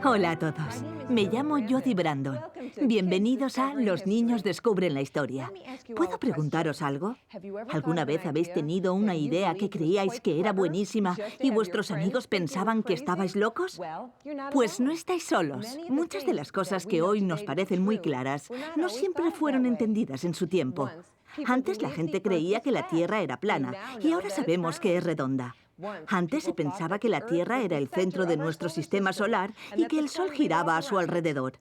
Hola a todos. Me llamo Jody Brandon. Bienvenidos a Los niños descubren la historia. ¿Puedo preguntaros algo? ¿Alguna vez habéis tenido una idea que creíais que era buenísima y vuestros amigos pensaban que estabais locos? Pues no estáis solos. Muchas de las cosas que hoy nos parecen muy claras no siempre fueron entendidas en su tiempo. Antes la gente creía que la Tierra era plana y ahora sabemos que es redonda. Antes se pensaba que la Tierra era el centro de nuestro sistema solar y que el Sol giraba a su alrededor.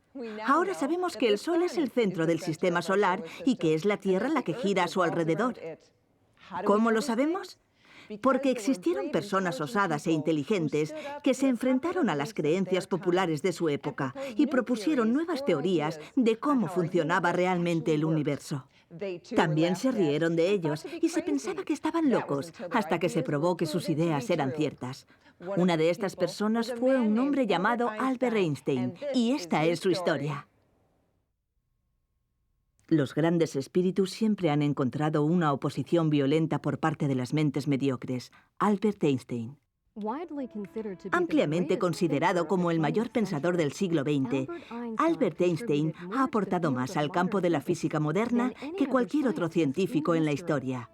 Ahora sabemos que el Sol es el centro del sistema solar y que es la Tierra la que gira a su alrededor. ¿Cómo lo sabemos? Porque existieron personas osadas e inteligentes que se enfrentaron a las creencias populares de su época y propusieron nuevas teorías de cómo funcionaba realmente el universo. También se rieron de ellos y se pensaba que estaban locos hasta que se probó que sus ideas eran ciertas. Una de estas personas fue un hombre llamado Albert Einstein, y esta es su historia. Los grandes espíritus siempre han encontrado una oposición violenta por parte de las mentes mediocres. Albert Einstein. Ampliamente considerado como el mayor pensador del siglo XX, Albert Einstein ha aportado más al campo de la física moderna que cualquier otro científico en la historia.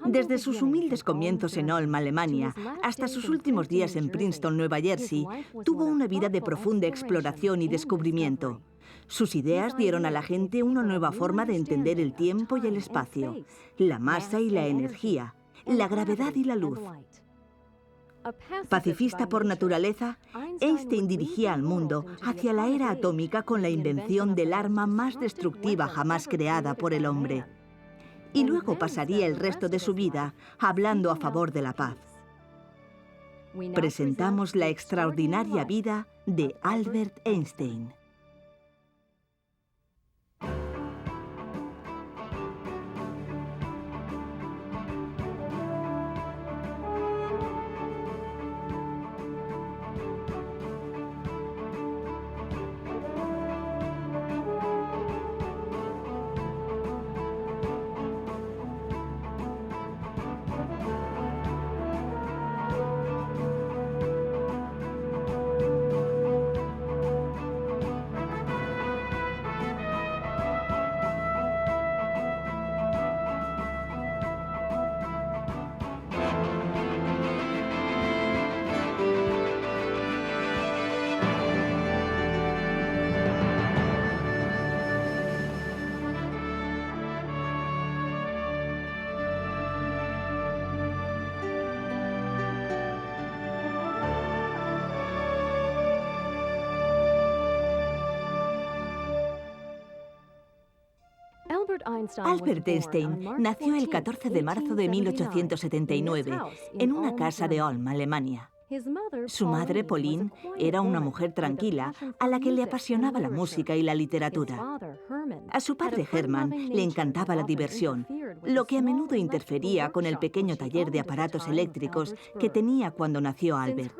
Desde sus humildes comienzos en Ulm, Alemania, hasta sus últimos días en Princeton, Nueva Jersey, tuvo una vida de profunda exploración y descubrimiento. Sus ideas dieron a la gente una nueva forma de entender el tiempo y el espacio, la masa y la energía, la gravedad y la luz. Pacifista por naturaleza, Einstein dirigía al mundo hacia la era atómica con la invención del arma más destructiva jamás creada por el hombre. Y luego pasaría el resto de su vida hablando a favor de la paz. Presentamos la extraordinaria vida de Albert Einstein. Albert Einstein nació el 14 de marzo de 1879 en una casa de Ulm, Alemania. Su madre, Pauline, era una mujer tranquila a la que le apasionaba la música y la literatura. A su padre, Hermann, le encantaba la diversión, lo que a menudo interfería con el pequeño taller de aparatos eléctricos que tenía cuando nació Albert.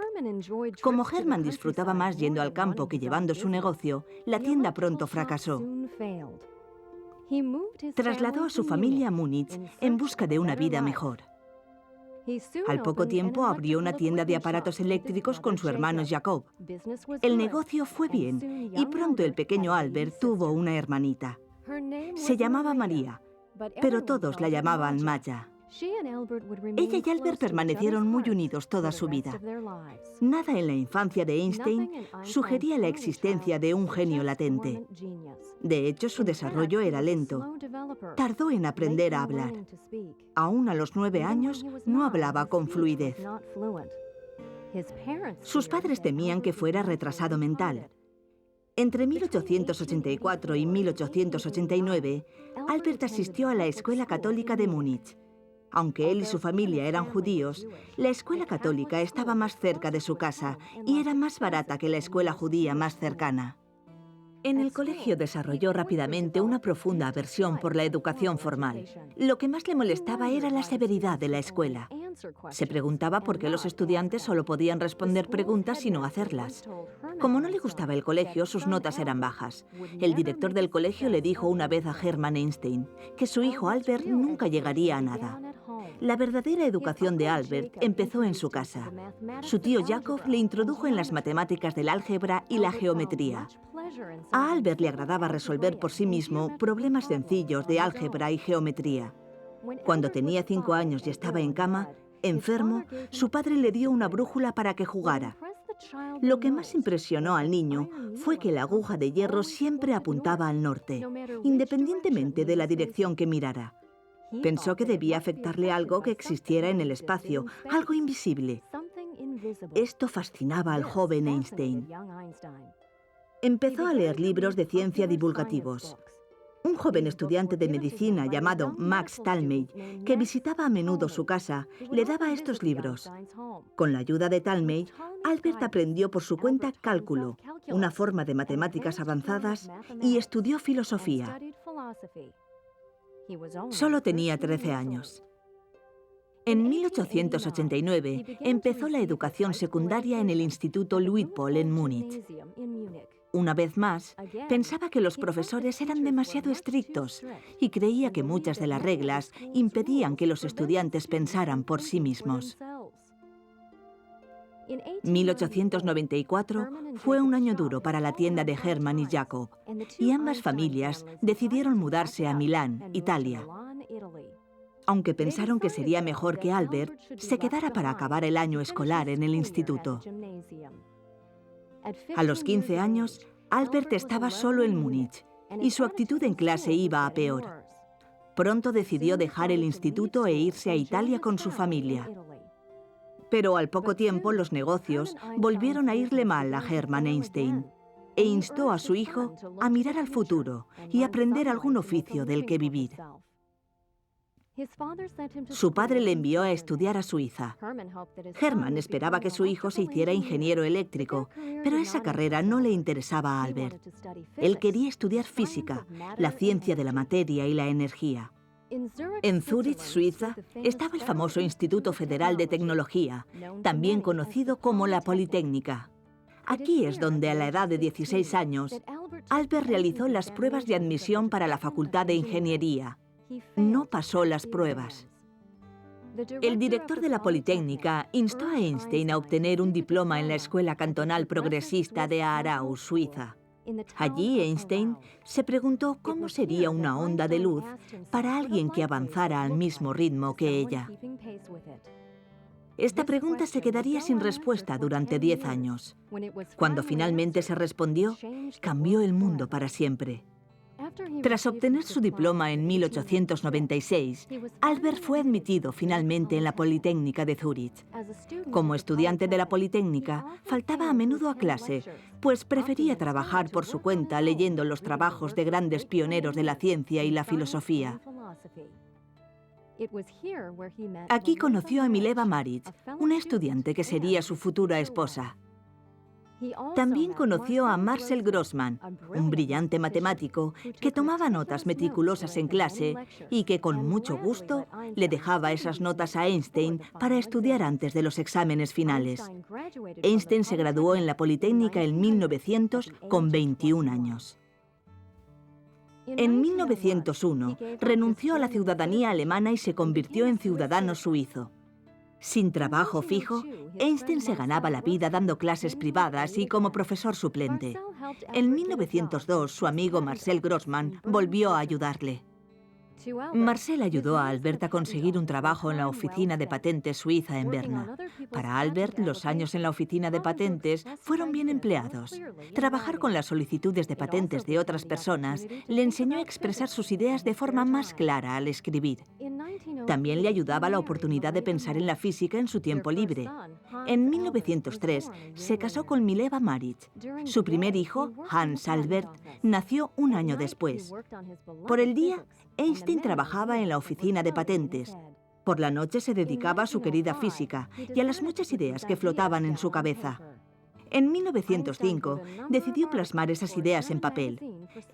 Como Hermann disfrutaba más yendo al campo que llevando su negocio, la tienda pronto fracasó. Trasladó a su familia a Múnich en busca de una vida mejor. Al poco tiempo abrió una tienda de aparatos eléctricos con su hermano Jacob. El negocio fue bien y pronto el pequeño Albert tuvo una hermanita. Se llamaba María, pero todos la llamaban Maya. Ella y Albert permanecieron muy unidos toda su vida. Nada en la infancia de Einstein sugería la existencia de un genio latente. De hecho, su desarrollo era lento. Tardó en aprender a hablar. Aún a los 9 años no hablaba con fluidez. Sus padres temían que fuera retrasado mental. Entre 1884 y 1889, Albert asistió a la Escuela Católica de Múnich. Aunque él y su familia eran judíos, la escuela católica estaba más cerca de su casa y era más barata que la escuela judía más cercana. En el colegio desarrolló rápidamente una profunda aversión por la educación formal. Lo que más le molestaba era la severidad de la escuela. Se preguntaba por qué los estudiantes solo podían responder preguntas y no hacerlas. Como no le gustaba el colegio, sus notas eran bajas. El director del colegio le dijo una vez a Hermann Einstein que su hijo Albert nunca llegaría a nada. La verdadera educación de Albert empezó en su casa. Su tío Jacob le introdujo en las matemáticas del álgebra y la geometría. A Albert le agradaba resolver por sí mismo problemas sencillos de álgebra y geometría. Cuando tenía 5 años y estaba en cama, enfermo, su padre le dio una brújula para que jugara. Lo que más impresionó al niño fue que la aguja de hierro siempre apuntaba al norte, independientemente de la dirección que mirara. Pensó que debía afectarle algo que existiera en el espacio, algo invisible. Esto fascinaba al joven Einstein. Empezó a leer libros de ciencia divulgativos. Un joven estudiante de medicina llamado Max Talmage, que visitaba a menudo su casa, le daba estos libros. Con la ayuda de Talmage, Albert aprendió por su cuenta cálculo, una forma de matemáticas avanzadas, y estudió filosofía. Solo tenía 13 años. En 1889 empezó la educación secundaria en el Instituto Luitpold en Múnich. Una vez más, pensaba que los profesores eran demasiado estrictos y creía que muchas de las reglas impedían que los estudiantes pensaran por sí mismos. 1894 fue un año duro para la tienda de Hermann y Jacob, y ambas familias decidieron mudarse a Milán, Italia. Aunque pensaron que sería mejor que Albert se quedara para acabar el año escolar en el instituto. A los 15 años, Albert estaba solo en Múnich y su actitud en clase iba a peor. Pronto decidió dejar el instituto e irse a Italia con su familia. Pero al poco tiempo los negocios volvieron a irle mal a Hermann Einstein e instó a su hijo a mirar al futuro y aprender algún oficio del que vivir. Su padre le envió a estudiar a Suiza. Hermann esperaba que su hijo se hiciera ingeniero eléctrico, pero esa carrera no le interesaba a Albert. Él quería estudiar física, la ciencia de la materia y la energía. En Zúrich, Suiza, estaba el famoso Instituto Federal de Tecnología, también conocido como la Politécnica. Aquí es donde, a la edad de 16 años, Albert realizó las pruebas de admisión para la Facultad de Ingeniería. No pasó las pruebas. El director de la Politécnica instó a Einstein a obtener un diploma en la Escuela Cantonal Progresista de Aarau, Suiza. Allí Einstein se preguntó cómo sería una onda de luz para alguien que avanzara al mismo ritmo que ella. Esta pregunta se quedaría sin respuesta durante 10 años. Cuando finalmente se respondió, cambió el mundo para siempre. Tras obtener su diploma en 1896, Albert fue admitido finalmente en la Politécnica de Zúrich. Como estudiante de la Politécnica, faltaba a menudo a clase, pues prefería trabajar por su cuenta leyendo los trabajos de grandes pioneros de la ciencia y la filosofía. Aquí conoció a Mileva Maric, una estudiante que sería su futura esposa. También conoció a Marcel Grossmann, un brillante matemático que tomaba notas meticulosas en clase y que con mucho gusto le dejaba esas notas a Einstein para estudiar antes de los exámenes finales. Einstein se graduó en la Politécnica en 1900 con 21 años. En 1901 renunció a la ciudadanía alemana y se convirtió en ciudadano suizo. Sin trabajo fijo, Einstein se ganaba la vida dando clases privadas y como profesor suplente. En 1902, su amigo Marcel Grossmann volvió a ayudarle. Marcel ayudó a Albert a conseguir un trabajo en la oficina de patentes suiza en Berna. Para Albert, los años en la oficina de patentes fueron bien empleados. Trabajar con las solicitudes de patentes de otras personas le enseñó a expresar sus ideas de forma más clara al escribir. También le ayudaba la oportunidad de pensar en la física en su tiempo libre. En 1903 se casó con Mileva Maric. Su primer hijo, Hans Albert, nació un año después. Por el día, Einstein trabajaba en la oficina de patentes. Por la noche se dedicaba a su querida física y a las muchas ideas que flotaban en su cabeza. En 1905 decidió plasmar esas ideas en papel.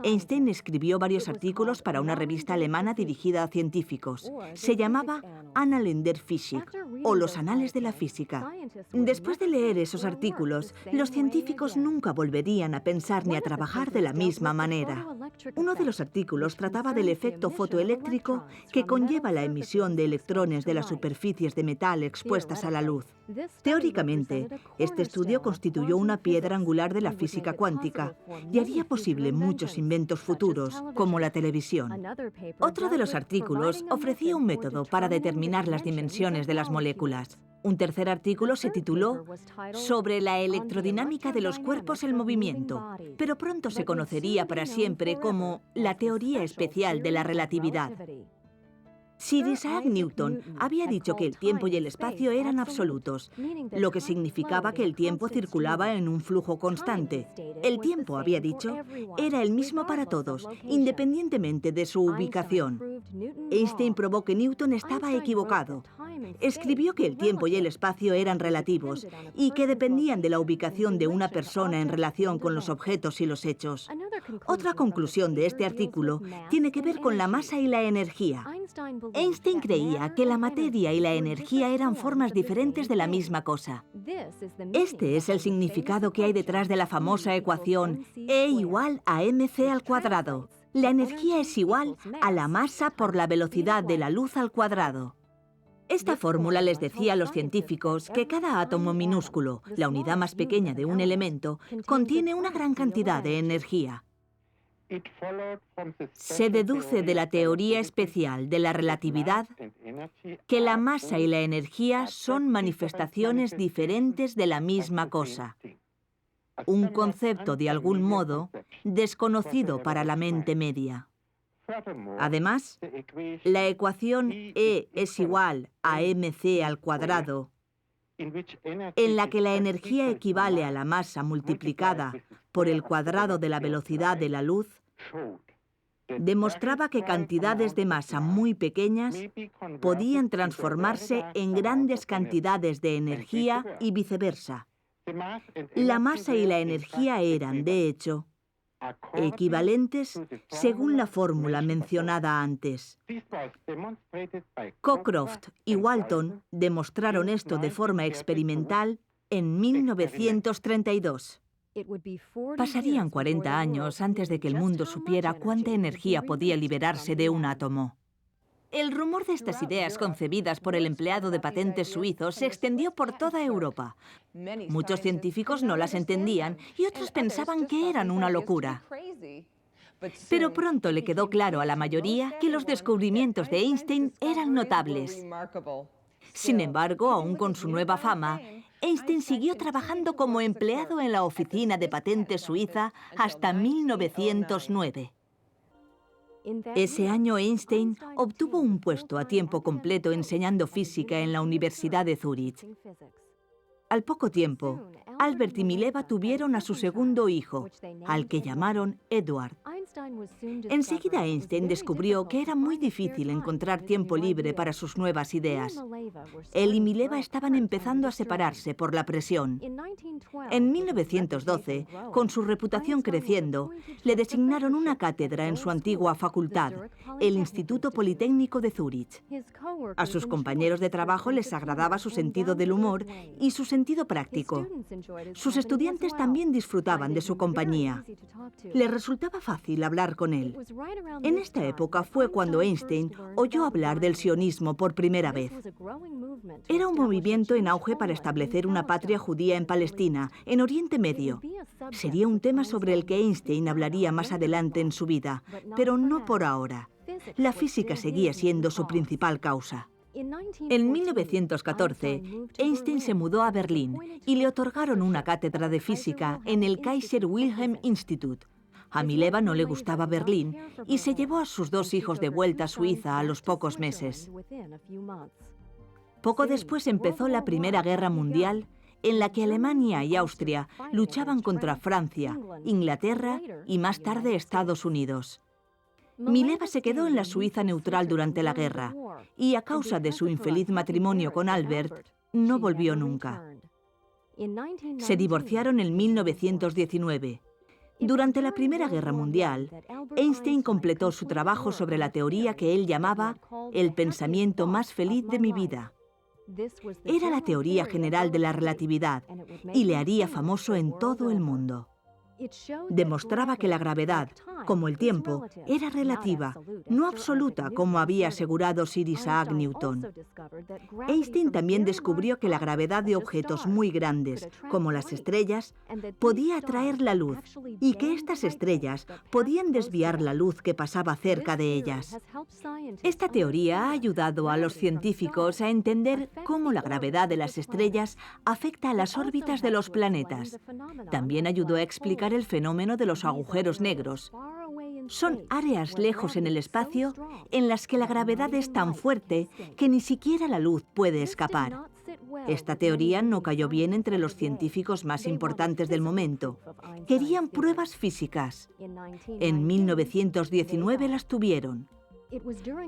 Einstein escribió varios artículos para una revista alemana dirigida a científicos. Se llamaba Annalen der Physik, o los Anales de la Física. Después de leer esos artículos, los científicos nunca volverían a pensar ni a trabajar de la misma manera. Uno de los artículos trataba del efecto fotoeléctrico que conlleva la emisión de electrones de las superficies de metal expuestas a la luz. Teóricamente, este estudio constituyó una piedra angular de la física cuántica y haría posible muchos inventos futuros, como la televisión. Otro de los artículos ofrecía un método para determinar las dimensiones de las moléculas. Un tercer artículo se tituló Sobre la electrodinámica de los cuerpos en movimiento, pero pronto se conocería para siempre como la teoría especial de la relatividad. Sir Isaac Newton había dicho que el tiempo y el espacio eran absolutos, lo que significaba que el tiempo circulaba en un flujo constante. El tiempo, había dicho, era el mismo para todos, independientemente de su ubicación. Einstein probó que Newton estaba equivocado. Escribió que el tiempo y el espacio eran relativos y que dependían de la ubicación de una persona en relación con los objetos y los hechos. Otra conclusión de este artículo tiene que ver con la masa y la energía. Einstein creía que la materia y la energía eran formas diferentes de la misma cosa. Este es el significado que hay detrás de la famosa ecuación E igual a mc al cuadrado. La energía es igual a la masa por la velocidad de la luz al cuadrado. Esta fórmula les decía a los científicos que cada átomo minúsculo, la unidad más pequeña de un elemento, contiene una gran cantidad de energía. Se deduce de la teoría especial de la relatividad que la masa y la energía son manifestaciones diferentes de la misma cosa. Un concepto, de algún modo, desconocido para la mente media. Además, la ecuación E es igual a mc al cuadrado, en la que la energía equivale a la masa multiplicada por el cuadrado de la velocidad de la luz, demostraba que cantidades de masa muy pequeñas podían transformarse en grandes cantidades de energía y viceversa. La masa y la energía eran, de hecho, equivalentes según la fórmula mencionada antes. Cockcroft y Walton demostraron esto de forma experimental en 1932. Pasarían 40 años antes de que el mundo supiera cuánta energía podía liberarse de un átomo. El rumor de estas ideas concebidas por el empleado de patentes suizo se extendió por toda Europa. Muchos científicos no las entendían y otros pensaban que eran una locura. Pero pronto le quedó claro a la mayoría que los descubrimientos de Einstein eran notables. Sin embargo, aún con su nueva fama, Einstein siguió trabajando como empleado en la oficina de patentes suiza hasta 1909. Ese año Einstein obtuvo un puesto a tiempo completo enseñando física en la Universidad de Zúrich. Al poco tiempo, Albert y Mileva tuvieron a su segundo hijo, al que llamaron Edward. Enseguida Einstein descubrió que era muy difícil encontrar tiempo libre para sus nuevas ideas. Él y Mileva estaban empezando a separarse por la presión. En 1912, con su reputación creciendo, le designaron una cátedra en su antigua facultad, el Instituto Politécnico de Zúrich. A sus compañeros de trabajo les agradaba su sentido del humor y su sentido práctico. Sus estudiantes también disfrutaban de su compañía. Les resultaba fácil hablar con él. En esta época fue cuando Einstein oyó hablar del sionismo por primera vez. Era un movimiento en auge para establecer una patria judía en Palestina, en Oriente Medio. Sería un tema sobre el que Einstein hablaría más adelante en su vida, pero no por ahora. La física seguía siendo su principal causa. En 1914, Einstein se mudó a Berlín y le otorgaron una cátedra de física en el Kaiser Wilhelm Institut. A Mileva no le gustaba Berlín y se llevó a sus dos hijos de vuelta a Suiza a los pocos meses. Poco después empezó la Primera Guerra Mundial, en la que Alemania y Austria luchaban contra Francia, Inglaterra y más tarde Estados Unidos. Mileva se quedó en la Suiza neutral durante la guerra y, a causa de su infeliz matrimonio con Albert, no volvió nunca. Se divorciaron en 1919. Durante la Primera Guerra Mundial, Einstein completó su trabajo sobre la teoría que él llamaba el pensamiento más feliz de mi vida. Era la teoría general de la relatividad y le haría famoso en todo el mundo. Demostraba que la gravedad, como el tiempo, era relativa, no absoluta, como había asegurado Sir Isaac Newton. Einstein también descubrió que la gravedad de objetos muy grandes, como las estrellas, podía atraer la luz y que estas estrellas podían desviar la luz que pasaba cerca de ellas. Esta teoría ha ayudado a los científicos a entender cómo la gravedad de las estrellas afecta a las órbitas de los planetas. También ayudó a explicar el fenómeno de los agujeros negros. Son áreas lejos en el espacio en las que la gravedad es tan fuerte que ni siquiera la luz puede escapar. Esta teoría no cayó bien entre los científicos más importantes del momento. Querían pruebas físicas. En 1919 las tuvieron.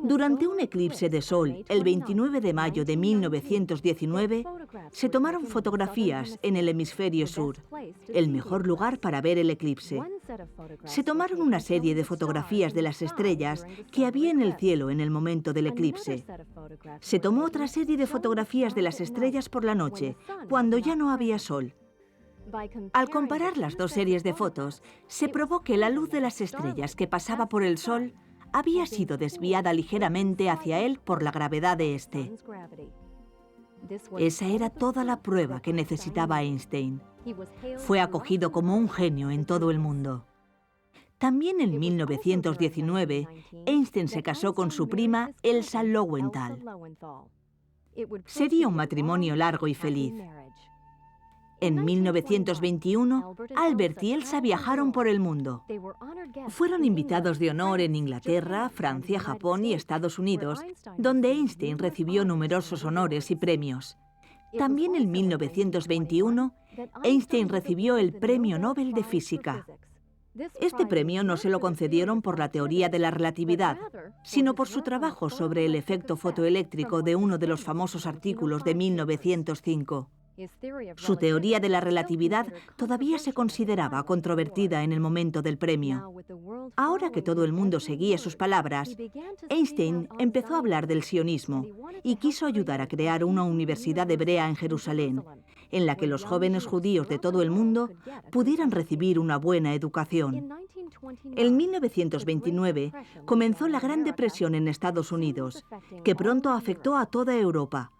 Durante un eclipse de sol, el 29 de mayo de 1919, se tomaron fotografías en el hemisferio sur, el mejor lugar para ver el eclipse. Se tomaron una serie de fotografías de las estrellas que había en el cielo en el momento del eclipse. Se tomó otra serie de fotografías de las estrellas por la noche, cuando ya no había sol. Al comparar las dos series de fotos, se probó que la luz de las estrellas que pasaba por el sol había sido desviada ligeramente hacia él por la gravedad de este. Esa era toda la prueba que necesitaba Einstein. Fue acogido como un genio en todo el mundo. También en 1919, Einstein se casó con su prima Elsa Lowenthal. Sería un matrimonio largo y feliz. En 1921, Albert y Elsa viajaron por el mundo. Fueron invitados de honor en Inglaterra, Francia, Japón y Estados Unidos, donde Einstein recibió numerosos honores y premios. También en 1921, Einstein recibió el Premio Nobel de Física. Este premio no se lo concedieron por la teoría de la relatividad, sino por su trabajo sobre el efecto fotoeléctrico de uno de los famosos artículos de 1905. Su teoría de la relatividad todavía se consideraba controvertida en el momento del premio. Ahora que todo el mundo seguía sus palabras, Einstein empezó a hablar del sionismo y quiso ayudar a crear una universidad hebrea en Jerusalén, en la que los jóvenes judíos de todo el mundo pudieran recibir una buena educación. En 1929 comenzó la Gran Depresión en Estados Unidos, que pronto afectó a toda Europa.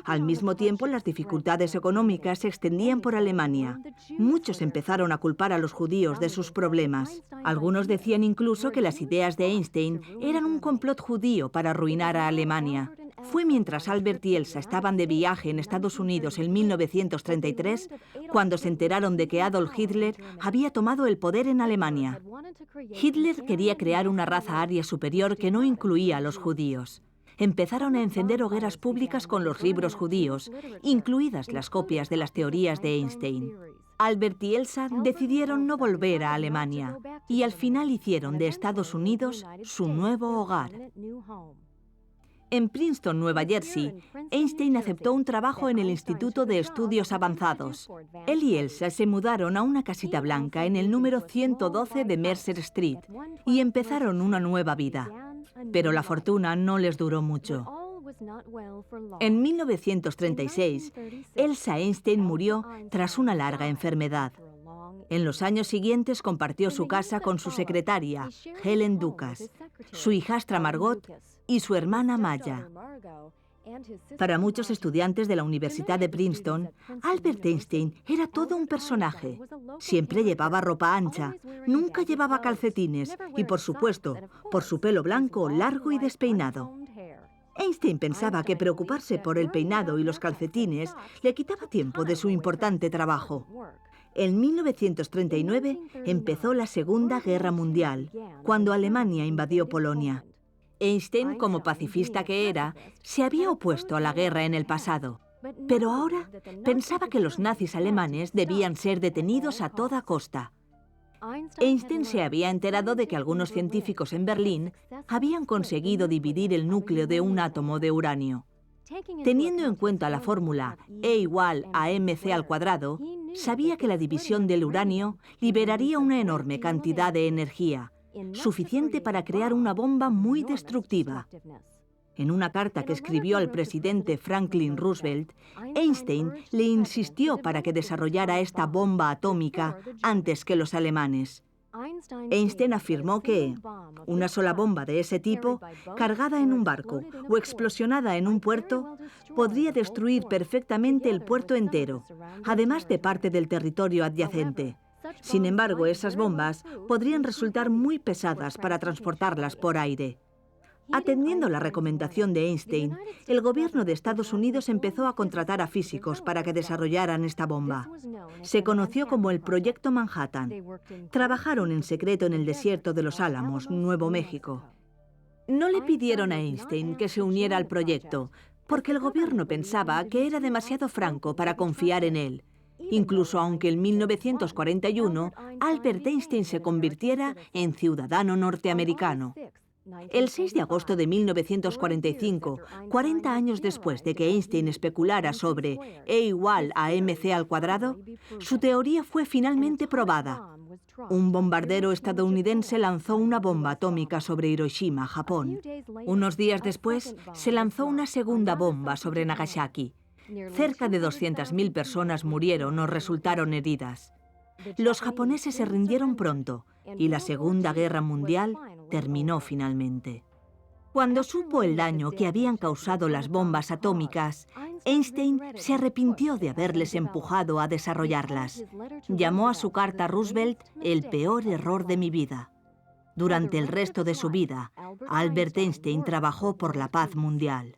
Al mismo tiempo, las dificultades económicas se extendían por Alemania. Muchos empezaron a culpar a los judíos de sus problemas. Algunos decían incluso que las ideas de Einstein eran un complot judío para arruinar a Alemania. Fue mientras Albert y Elsa estaban de viaje en Estados Unidos en 1933 cuando se enteraron de que Adolf Hitler había tomado el poder en Alemania. Hitler quería crear una raza aria superior que no incluía a los judíos. Empezaron a encender hogueras públicas con los libros judíos, incluidas las copias de las teorías de Einstein. Albert y Elsa decidieron no volver a Alemania y al final hicieron de Estados Unidos su nuevo hogar. En Princeton, Nueva Jersey, Einstein aceptó un trabajo en el Instituto de Estudios Avanzados. Él y Elsa se mudaron a una casita blanca en el número 112 de Mercer Street y empezaron una nueva vida. Pero la fortuna no les duró mucho. En 1936, Elsa Einstein murió tras una larga enfermedad. En los años siguientes compartió su casa con su secretaria, Helen Dukas, su hijastra Margot y su hermana Maya. Para muchos estudiantes de la Universidad de Princeton, Albert Einstein era todo un personaje. Siempre llevaba ropa ancha, nunca llevaba calcetines y, por supuesto, por su pelo blanco, largo y despeinado. Einstein pensaba que preocuparse por el peinado y los calcetines le quitaba tiempo de su importante trabajo. En 1939 empezó la Segunda Guerra Mundial, cuando Alemania invadió Polonia. Einstein, como pacifista que era, se había opuesto a la guerra en el pasado. Pero ahora pensaba que los nazis alemanes debían ser detenidos a toda costa. Einstein se había enterado de que algunos científicos en Berlín habían conseguido dividir el núcleo de un átomo de uranio. Teniendo en cuenta la fórmula E igual a mc², sabía que la división del uranio liberaría una enorme cantidad de energía, suficiente para crear una bomba muy destructiva. En una carta que escribió al presidente Franklin Roosevelt, Einstein le insistió para que desarrollara esta bomba atómica antes que los alemanes. Einstein afirmó que una sola bomba de ese tipo, cargada en un barco o explosionada en un puerto, podría destruir perfectamente el puerto entero, además de parte del territorio adyacente. Sin embargo, esas bombas podrían resultar muy pesadas para transportarlas por aire. Atendiendo la recomendación de Einstein, el gobierno de Estados Unidos empezó a contratar a físicos para que desarrollaran esta bomba. Se conoció como el Proyecto Manhattan. Trabajaron en secreto en el desierto de Los Álamos, Nuevo México. No le pidieron a Einstein que se uniera al proyecto, porque el gobierno pensaba que era demasiado franco para confiar en él. Incluso aunque en 1941 Albert Einstein se convirtiera en ciudadano norteamericano. El 6 de agosto de 1945, 40 años después de que Einstein especulara sobre E=mc², su teoría fue finalmente probada. Un bombardero estadounidense lanzó una bomba atómica sobre Hiroshima, Japón. Unos días después, se lanzó una segunda bomba sobre Nagasaki. Cerca de 200.000 personas murieron o resultaron heridas. Los japoneses se rindieron pronto y la Segunda Guerra Mundial terminó finalmente. Cuando supo el daño que habían causado las bombas atómicas, Einstein se arrepintió de haberles empujado a desarrollarlas. Llamó a su carta a Roosevelt el peor error de mi vida. Durante el resto de su vida, Albert Einstein trabajó por la paz mundial.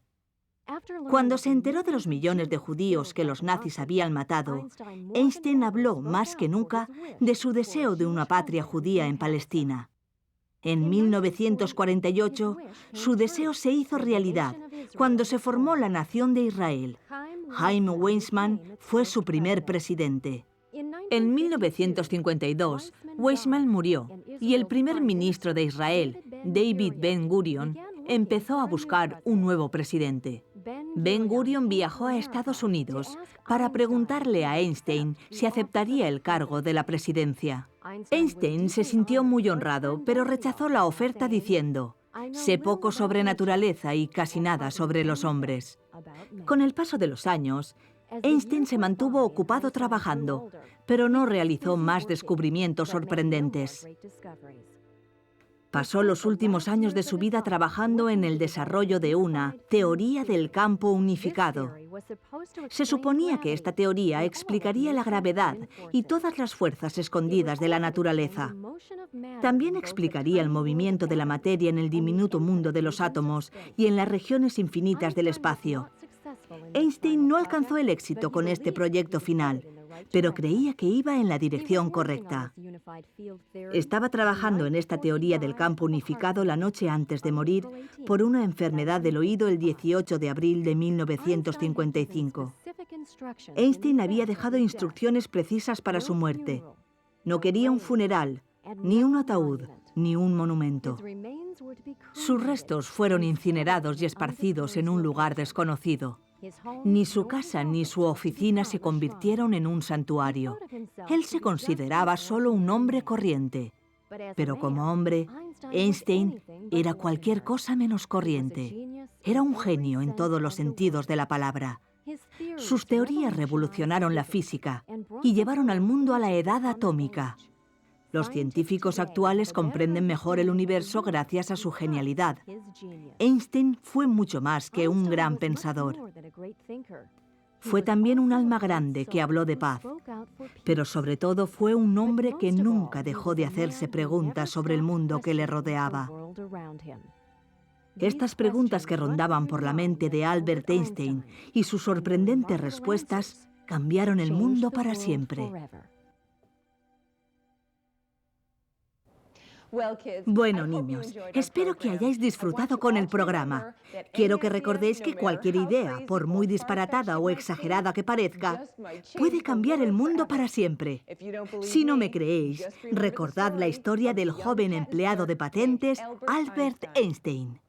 Cuando se enteró de los millones de judíos que los nazis habían matado, Einstein habló más que nunca de su deseo de una patria judía en Palestina. En 1948, su deseo se hizo realidad cuando se formó la Nación de Israel. Chaim Weizmann fue su primer presidente. En 1952, Weizmann murió y el primer ministro de Israel, David Ben-Gurion, empezó a buscar un nuevo presidente. Ben-Gurion viajó a Estados Unidos para preguntarle a Einstein si aceptaría el cargo de la presidencia. Einstein se sintió muy honrado, pero rechazó la oferta diciendo: «Sé poco sobre naturaleza y casi nada sobre los hombres». Con el paso de los años, Einstein se mantuvo ocupado trabajando, pero no realizó más descubrimientos sorprendentes. Pasó los últimos años de su vida trabajando en el desarrollo de una teoría del campo unificado. Se suponía que esta teoría explicaría la gravedad y todas las fuerzas escondidas de la naturaleza. También explicaría el movimiento de la materia en el diminuto mundo de los átomos y en las regiones infinitas del espacio. Einstein no alcanzó el éxito con este proyecto final, pero creía que iba en la dirección correcta. Estaba trabajando en esta teoría del campo unificado la noche antes de morir por una enfermedad del oído el 18 de abril de 1955. Einstein había dejado instrucciones precisas para su muerte. No quería un funeral, ni un ataúd, ni un monumento. Sus restos fueron incinerados y esparcidos en un lugar desconocido. Ni su casa ni su oficina se convirtieron en un santuario. Él se consideraba solo un hombre corriente. Pero como hombre, Einstein era cualquier cosa menos corriente. Era un genio en todos los sentidos de la palabra. Sus teorías revolucionaron la física y llevaron al mundo a la edad atómica. Los científicos actuales comprenden mejor el universo gracias a su genialidad. Einstein fue mucho más que un gran pensador. Fue también un alma grande que habló de paz, pero sobre todo fue un hombre que nunca dejó de hacerse preguntas sobre el mundo que le rodeaba. Estas preguntas que rondaban por la mente de Albert Einstein y sus sorprendentes respuestas cambiaron el mundo para siempre. Bueno, niños, espero que hayáis disfrutado con el programa. Quiero que recordéis que cualquier idea, por muy disparatada o exagerada que parezca, puede cambiar el mundo para siempre. Si no me creéis, recordad la historia del joven empleado de patentes Albert Einstein.